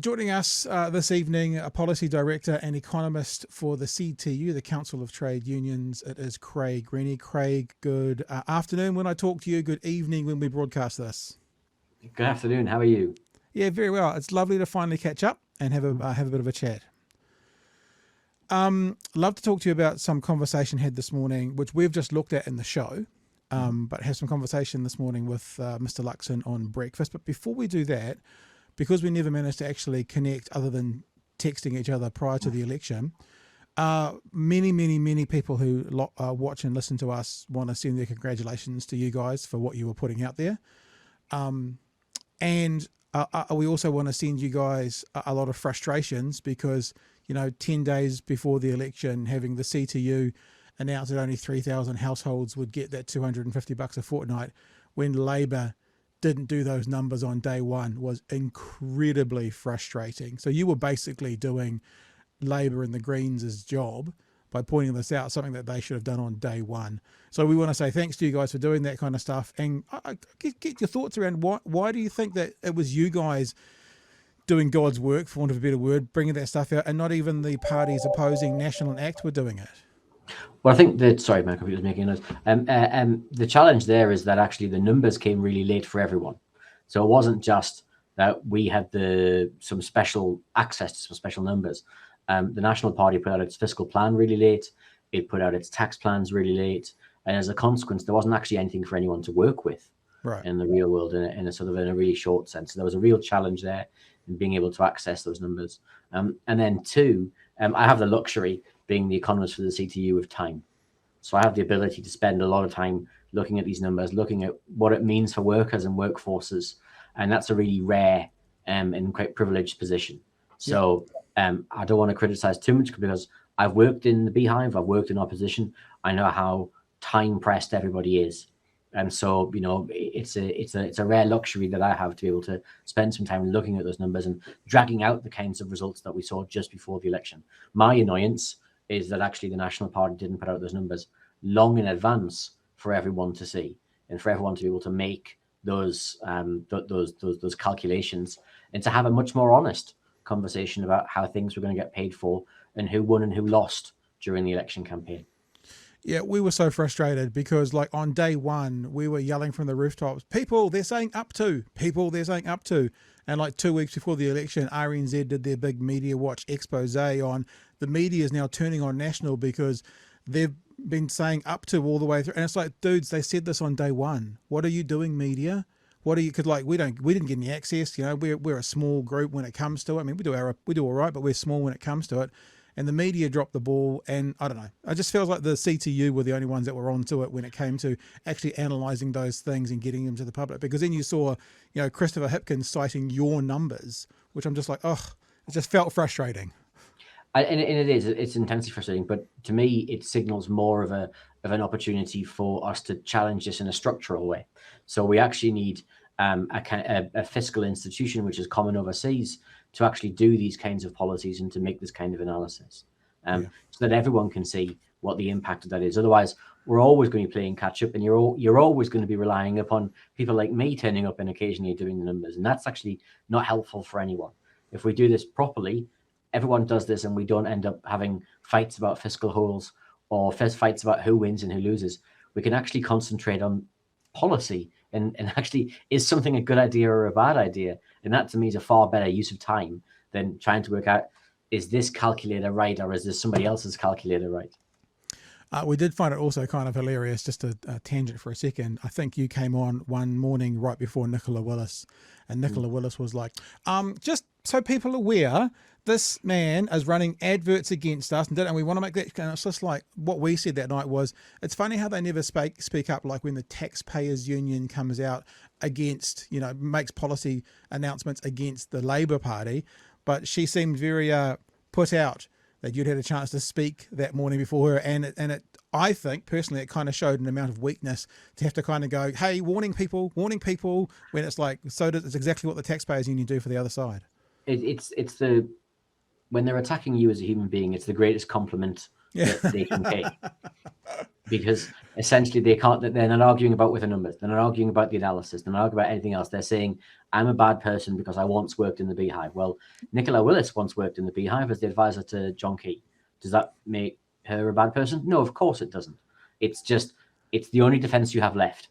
Joining us this evening, a policy director and economist for the CTU, the Council of Trade Unions. It is Craig Renney. Craig, good afternoon when I talk to you. Good evening when we broadcast this. Good afternoon. How are you? Yeah, very well. It's lovely to finally catch up and have a bit of a chat. Love to talk to you about some conversation had this morning, which we've just looked at in the show, but have some conversation this morning with Mr. Luxon on breakfast. But before we do that, because we never managed to actually connect other than texting each other prior to the election, many people who watch and listen to us want to send their congratulations to you guys for what you were putting out there. And we also want to send you guys a lot of frustrations because, 10 days before the election, having the CTU announce that only 3,000 households would get that $250 a fortnight when Labor didn't do those numbers on day one was incredibly frustrating. So you were basically doing Labor and the Greens' job by pointing this out, something that they should have done on day one. So we want to say thanks to you guys for doing that kind of stuff, and get your thoughts around why do you think that it was you guys doing God's work, for want of a better word, bringing that stuff out, and not even the parties opposing National Act were doing it? Well, I think that, sorry, my computer's making a noise. The challenge there is that actually the numbers came really late for everyone. So it wasn't just that we had some special access to some special numbers. The National Party put out its fiscal plan really late. It put out its tax plans really late. And as a consequence, there wasn't actually anything for anyone to work with in the real world in a really short sense. So there was a real challenge there in being able to access those numbers. And then two, I have the luxury, being the economist for the CTU, of time. So I have the ability to spend a lot of time looking at these numbers, looking at what it means for workers and workforces. And that's a really rare and quite privileged position. So I don't want to criticize too much because I've worked in the Beehive, I've worked in opposition. I know how time pressed everybody is. And so, it's a rare luxury that I have to be able to spend some time looking at those numbers and dragging out the kinds of results that we saw just before the election. My annoyance is that actually the National Party didn't put out those numbers long in advance for everyone to see and for everyone to be able to make those calculations and to have a much more honest conversation about how things were going to get paid for and who won and who lost during the election campaign. Yeah, we were so frustrated because on day one, we were yelling from the rooftops, people, they're saying up to, people, they're saying up to. And 2 weeks before the election, RNZ did their big Media Watch expose on the media is now turning on National because they've been saying up to all the way through. And it's like, dudes, they said this on day one. What are you doing, media? What are you? Because we didn't get any access. We're a small group when it comes to it. I mean, we do all right, but we're small when it comes to it. And the media dropped the ball, and I don't know. It just feels like the CTU were the only ones that were onto it when it came to actually analysing those things and getting them to the public. Because then you saw, Christopher Hipkins citing your numbers, which I'm just like, it just felt frustrating. And it's intensely frustrating. But to me, it signals more of an opportunity for us to challenge this in a structural way. So we actually need a fiscal institution which is common overseas to actually do these kinds of policies and to make this kind of analysis so that everyone can see what the impact of that is. Otherwise, we're always going to be playing catch up, and you're always going to be relying upon people like me turning up and occasionally doing the numbers. And that's actually not helpful for anyone. If we do this properly, everyone does this, and we don't end up having fights about fiscal holes or fights about who wins and who loses. We can actually concentrate on policy and actually, is something a good idea or a bad idea? And that to me is a far better use of time than trying to work out, is this calculator right or is this somebody else's calculator right? We did find it also kind of hilarious, just a tangent for a second. I think you came on one morning right before Nicola Willis, and Nicola Willis was like, just so people are aware, this man is running adverts against us, and we want to make that. And it's just like what we said that night was, it's funny how they never speak up, like when the taxpayers union comes out against, makes policy announcements against the Labor Party, but she seemed very put out that you'd had a chance to speak that morning before her, and it I think personally it kind of showed an amount of weakness to have to kind of go, hey, warning people, when it's like, it's exactly what the taxpayers union do for the other side. It's when they're attacking you as a human being, it's the greatest compliment that they can pay. because essentially they're not arguing about with the numbers. They're not arguing about the analysis. They're not arguing about anything else. They're saying, I'm a bad person because I once worked in the Beehive. Well, Nicola Willis once worked in the Beehive as the advisor to John Key. Does that make her a bad person? No, of course it doesn't. It's the only defense you have left.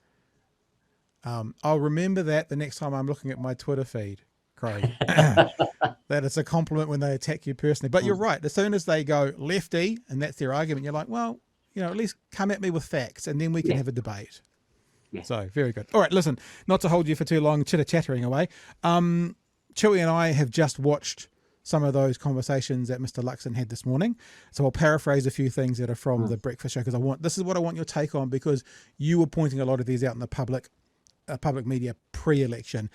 I'll remember that the next time I'm looking at my Twitter feed, Craig. That it's a compliment when they attack you personally. But you're right. As soon as they go lefty and that's their argument, you're like, well, at least come at me with facts and then we can have a debate. Yeah. So very good. All right, listen, not to hold you for too long, chitter-chattering away. Chewy and I have just watched some of those conversations that Mr. Luxon had this morning. So I'll paraphrase a few things that are from the breakfast show because this is what I want your take on, because you were pointing a lot of these out in the public media pre-election.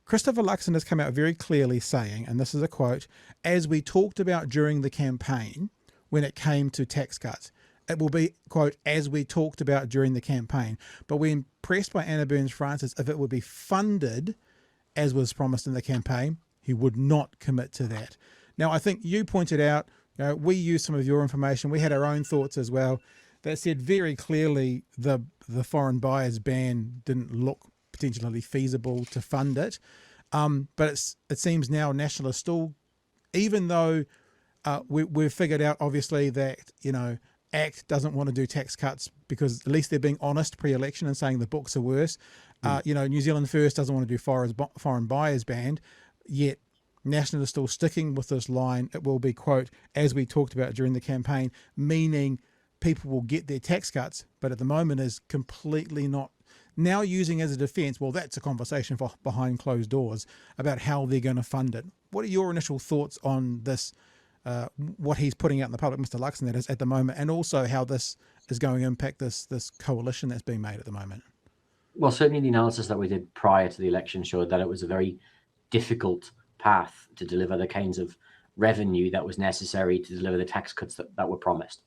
Christopher Luxon has come out very clearly saying, and this is a quote, as we talked about during the campaign when it came to tax cuts, it will be, quote, as we talked about during the campaign, but we're impressed by Anna Burns-Francis. If it would be funded as was promised in the campaign, he would not commit to that. Now, I think you pointed out, we used some of your information. We had our own thoughts as well that said very clearly the foreign buyers ban didn't look potentially feasible to fund it. But it seems now Nationalists still, even though we've figured out obviously that, ACT doesn't want to do tax cuts because at least they're being honest pre-election and saying the books are worse. New Zealand First doesn't want to do foreign buyers ban, yet Nationalists still sticking with this line. It will be, quote, as we talked about during the campaign, meaning people will get their tax cuts, but at the moment is completely not now using as a defense. Well, that's a conversation for behind closed doors about how they're going to fund it. What are your initial thoughts on this, what he's putting out in the public, Mr. Luxon, that is at the moment, and also how this is going to impact this coalition that's being made at the moment? Well, certainly the analysis that we did prior to the election showed that it was a very difficult path to deliver the kinds of revenue that was necessary to deliver the tax cuts that were promised.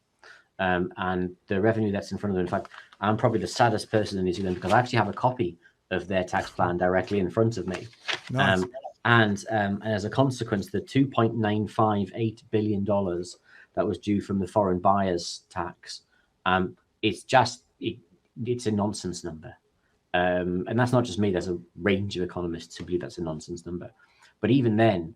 And the revenue that's in front of them, in fact, I'm probably the saddest person in New Zealand because I actually have a copy of their tax plan directly in front of me. Nice. And as a consequence, the $2.958 billion that was due from the foreign buyers tax, it's a nonsense number. And that's not just me. There's a range of economists who believe that's a nonsense number. But even then,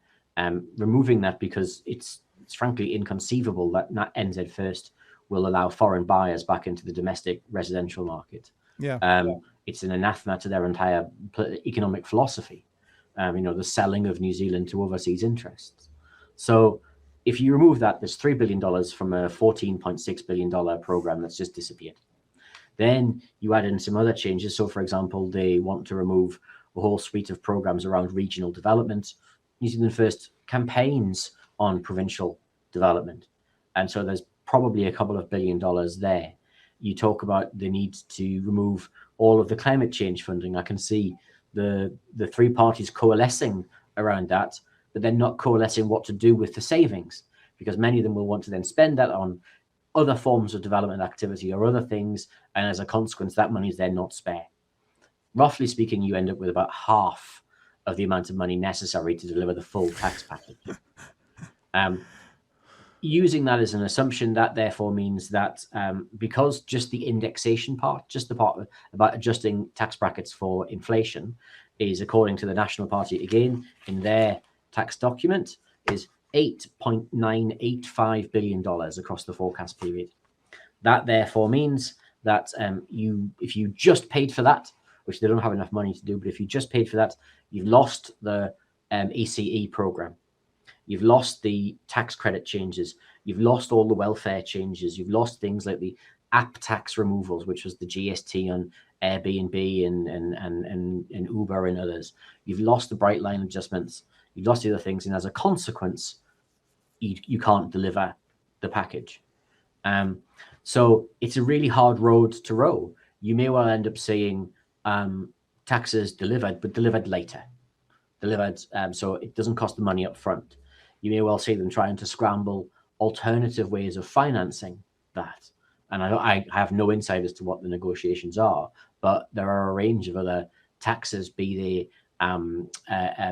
removing that, because it's frankly inconceivable that NZ First will allow foreign buyers back into the domestic residential market. Yeah. It's an anathema to their entire economic philosophy. The selling of New Zealand to overseas interests. So if you remove that, there's $3 billion from a $14.6 billion program that's just disappeared. Then you add in some other changes. So, for example, they want to remove a whole suite of programs around regional development. New Zealand First campaigns on provincial development. And so there's probably a couple of $1 billion there. You talk about the need to remove all of the climate change funding. I can see the three parties coalescing around that, but then not coalescing what to do with the savings, because many of them will want to then spend that on other forms of development activity or other things, and as a consequence, that money is then not spare. Roughly speaking, you end up with about half of the amount of money necessary to deliver the full tax package. Using that as an assumption, that therefore means that because just the indexation part, just the part about adjusting tax brackets for inflation, is, according to the National Party, again, in their tax document, is $8.985 billion across the forecast period. That therefore means that if you just paid for that, which they don't have enough money to do, but if you just paid for that, you've lost the ECE program. You've lost the tax credit changes. You've lost all the welfare changes. You've lost things like the app tax removals, which was the GST on Airbnb and Uber and others. You've lost the bright line adjustments. You've lost the other things. And as a consequence, you can't deliver the package. So it's a really hard road to row. You may well end up seeing taxes delivered, but delivered later. So it doesn't cost the money up front. You may well see them trying to scramble alternative ways of financing that. And I have no insight as to what the negotiations are, but there are a range of other taxes, be they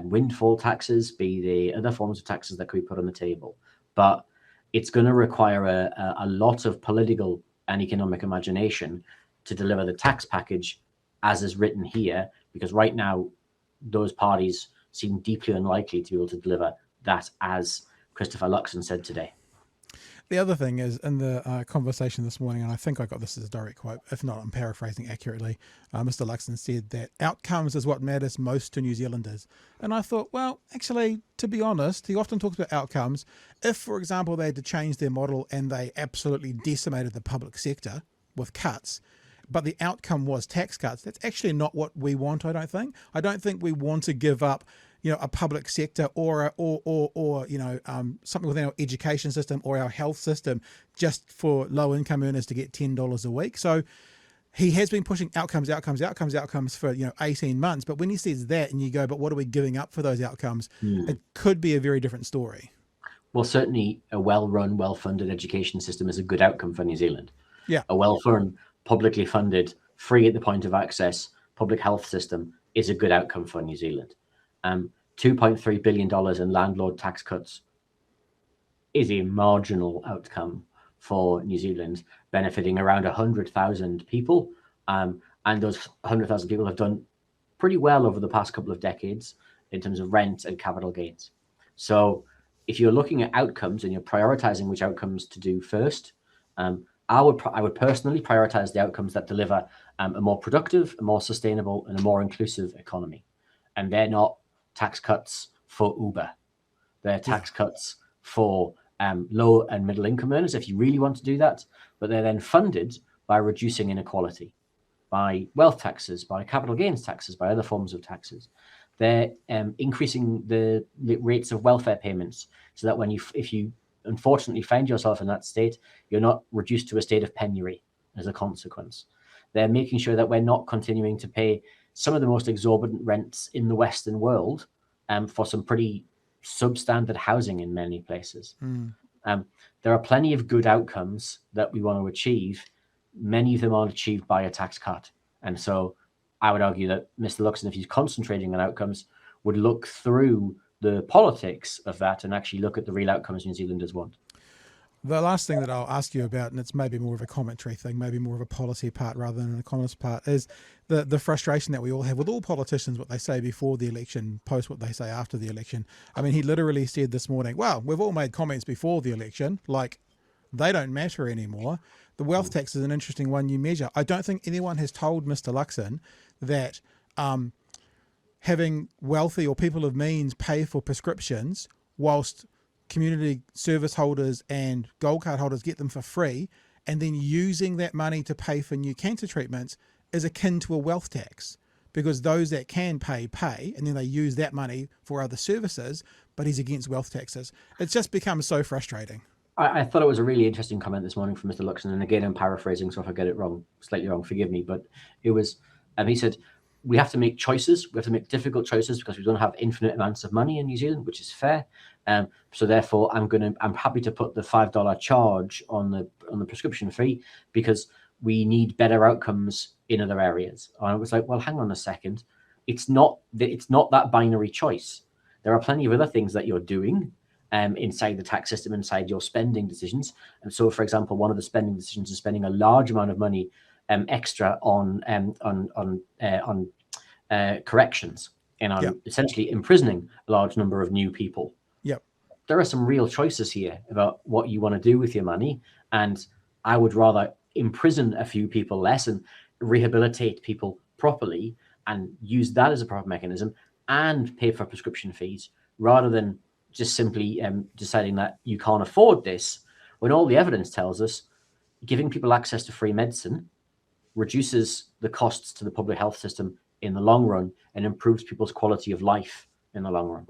windfall taxes, be they other forms of taxes that could be put on the table. But it's going to require a lot of political and economic imagination to deliver the tax package as is written here, because right now those parties seem deeply unlikely to be able to deliver that, as Christopher Luxon said today. The other thing is, in the conversation this morning, and I think I got this as a direct quote, if not, I'm paraphrasing accurately, Mr. Luxon said that outcomes is what matters most to New Zealanders. And I thought, well, actually, to be honest, he often talks about outcomes. If, for example, they had to change their model and they absolutely decimated the public sector with cuts, but the outcome was tax cuts, that's actually not what we want, I don't think. I don't think we want to give up a public sector or something within our education system or our health system just for low income earners to get $10 a week. So he has been pushing outcomes for 18 months. But when he says that and you go, but what are we giving up for those outcomes? It could be a very different story. Well, certainly a well-run, well-funded education system is a good outcome for New Zealand. Yeah. A well-run, publicly funded, free at the point of access public health system is a good outcome for New Zealand. $2.3 billion in landlord tax cuts is a marginal outcome for New Zealand, benefiting around 100,000 people. And those 100,000 people have done pretty well over the past couple of decades in terms of rent and capital gains. So if you're looking at outcomes and you're prioritizing which outcomes to do first, I would personally prioritize the outcomes that deliver a more productive, a more sustainable, and a more inclusive economy. And they're not tax cuts for Uber. They're tax cuts for low and middle income earners, if you really want to do that. But they're then funded by reducing inequality, by wealth taxes, by capital gains taxes, by other forms of taxes. They're increasing the rates of welfare payments so that if you unfortunately find yourself in that state, you're not reduced to a state of penury as a consequence. They're making sure that we're not continuing to pay some of the most exorbitant rents in the Western world for some pretty substandard housing in many places. There are plenty of good outcomes that we want to achieve. Many of them aren't achieved by a tax cut. And so I would argue that Mr. Luxon, if he's concentrating on outcomes, would look through the politics of that and actually look at the real outcomes New Zealanders want. The last thing that I'll ask you about, and it's maybe more of a commentary thing, maybe more of a policy part rather than an economist part, is the frustration that we all have with all politicians, what they say before the election, post what they say after the election. I mean, he literally said this morning, well, we've all made comments before the election, like they don't matter anymore. The wealth tax is an interesting one you measure. I don't think anyone has told Mr. Luxon that having wealthy or people of means pay for prescriptions whilst community service holders and gold card holders get them for free, and then using that money to pay for new cancer treatments is akin to a wealth tax, because those that can pay, and then they use that money for other services, but he's against wealth taxes. It's just become so frustrating. I thought it was a really interesting comment this morning from Mr. Luxon, and again, I'm paraphrasing, so if I get it wrong, slightly wrong, forgive me, but it was, he said, we have to make choices. We have to make difficult choices because we don't have infinite amounts of money in New Zealand, which is fair. So therefore, I'm happy to put the $5 charge on the prescription fee because we need better outcomes in other areas. And I was like, well, hang on a second. It's not that binary choice. There are plenty of other things that you're doing inside the tax system, inside your spending decisions. And so, for example, one of the spending decisions is spending a large amount of money extra on corrections and on essentially imprisoning a large number of new people. Yep. There are some real choices here about what you want to do with your money. And I would rather imprison a few people less and rehabilitate people properly and use that as a proper mechanism and pay for prescription fees rather than just simply deciding that you can't afford this when all the evidence tells us giving people access to free medicine reduces the costs to the public health system in the long run and improves people's quality of life in the long run.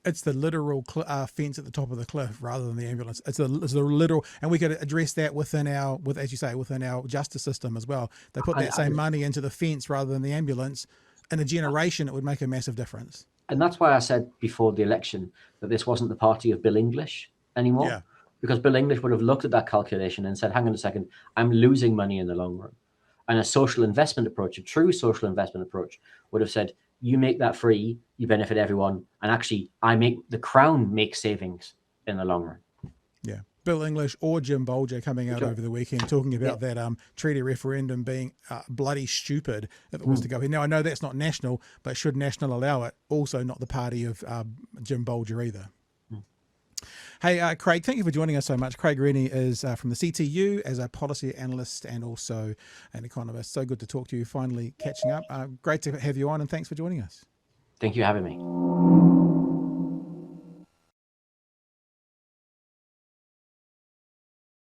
It's the literal fence at the top of the cliff rather than the ambulance. It's the literal, and we could address that within our justice system as well. They put that same money into the fence rather than the ambulance. In a generation, it would make a massive difference. And that's why I said before the election that this wasn't the party of Bill English anymore. Yeah. Because Bill English would have looked at that calculation and said, hang on a second, I'm losing money in the long run. And a social investment approach, a true social investment approach, would have said, you make that free, you benefit everyone, and actually the Crown makes savings in the long run. Yeah. Bill English or Jim Bolger coming out Sure. over the weekend talking about that treaty referendum being bloody stupid if it was to go ahead. Now, I know that's not national, but should national allow it, also not the party of Jim Bolger either. Hey, Craig, thank you for joining us so much. Craig Renney is from the CTU as a policy analyst and also an economist. So good to talk to you, finally catching up. Great to have you on, and thanks for joining us. Thank you for having me.